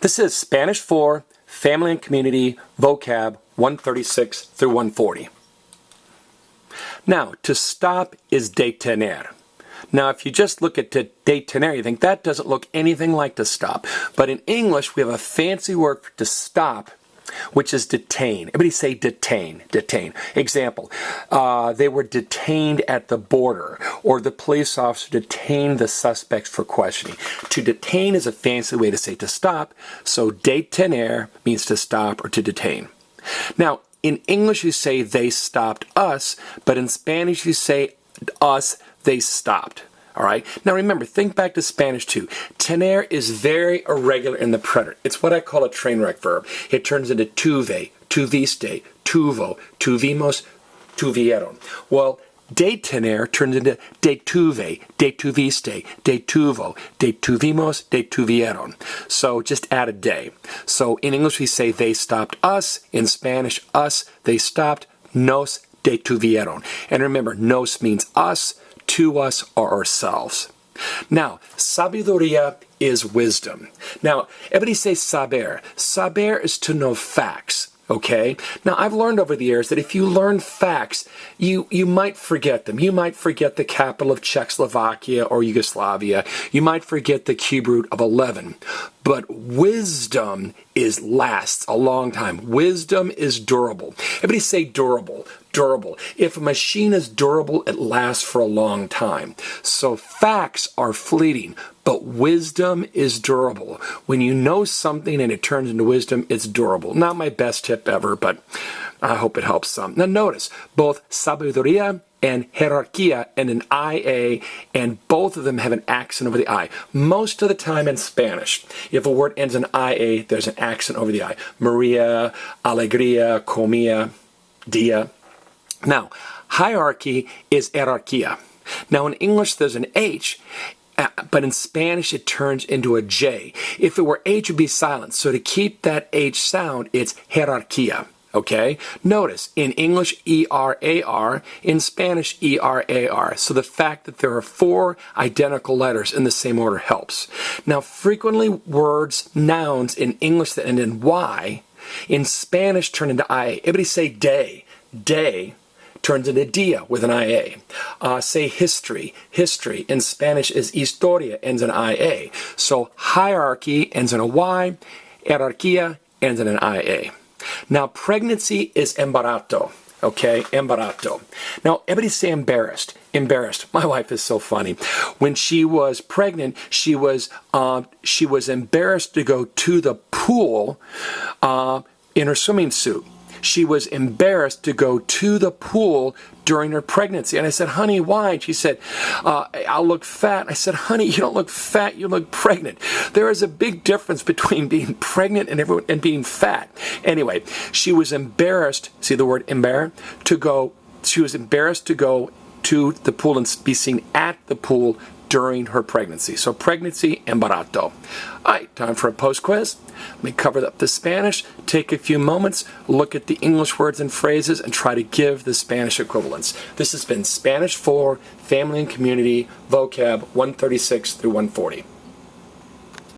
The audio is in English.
This is Spanish 4, Family and Community, Vocab 136 through 140. Now, to stop is detener. Now, if you just look at detener, you think that doesn't look anything like to stop. But in English, we have a fancy word for to stop, which is detain. Everybody say detain, detain. Example, they were detained at the border, or the police officer detained the suspects for questioning. To detain is a fancy way to say to stop, so detener means to stop or to detain. Now, in English you say they stopped us, but in Spanish you say us, they stopped. All right. Now remember, think back to Spanish too. Tener is very irregular in the preterite. It's what I call a train wreck verb. It turns into tuve, tuviste, tuvo, tuvimos, tuvieron. Well, detener turns into detuve, detuviste, detuvo, detuvimos, detuvieron. So just add a day. So in English we say they stopped us. In Spanish, us, they stopped, nos detuvieron. And remember, nos means us, to us, or ourselves. Now, sabiduría is wisdom. Now, everybody say saber. Saber is to know facts. Okay? Now, I've learned over the years that if you learn facts, you might forget them. You might forget the capital of Czechoslovakia or Yugoslavia. You might forget the cube root of 11. But wisdom lasts a long time. Wisdom is durable. Everybody say durable. Durable. If a machine is durable, it lasts for a long time. So facts are fleeting, but wisdom is durable. When you know something and it turns into wisdom, it's durable. Not my best tip ever, but I hope it helps some. Now notice, both sabiduría and jerarquía and an IA, and both of them have an accent over the I. Most of the time in Spanish, if a word ends in IA, there's an accent over the I. Maria, alegría, comía, dia. Now, hierarchy is jerarquía. Now, in English, there's an H, but in Spanish, it turns into a J. If it were H, it would be silent. So to keep that H sound, it's jerarquía. Okay? Notice, in English, E-R-A-R, in Spanish, E-R-A-R. So the fact that there are 4 identical letters in the same order helps. Now, frequently words, nouns in English that end in Y, in Spanish turn into IA. Everybody say day. Day turns into dia with an IA. Say history. History in Spanish is historia, ends in IA. So hierarchy ends in a Y, jerarquía ends in an IA. Now pregnancy is embarato. Okay, embarato. Now everybody say embarrassed. Embarrassed. My wife is so funny. When she was pregnant, she was embarrassed to go to the pool in her swimming suit. She was embarrassed to go to the pool during her pregnancy. And I said, honey, why? And she said, I'll look fat. I said, honey, you don't look fat, you look pregnant. There is a big difference between being pregnant and being fat. Anyway, she was embarrassed, see the word embarrassed, she was embarrassed to go to the pool and be seen at the pool during her pregnancy. So pregnancy, embarato. All right, time for a post quiz. Let me cover up the Spanish, take a few moments, look at the English words and phrases, and try to give the Spanish equivalents. This has been Spanish 4, Family and Community, Vocab 136 through 140.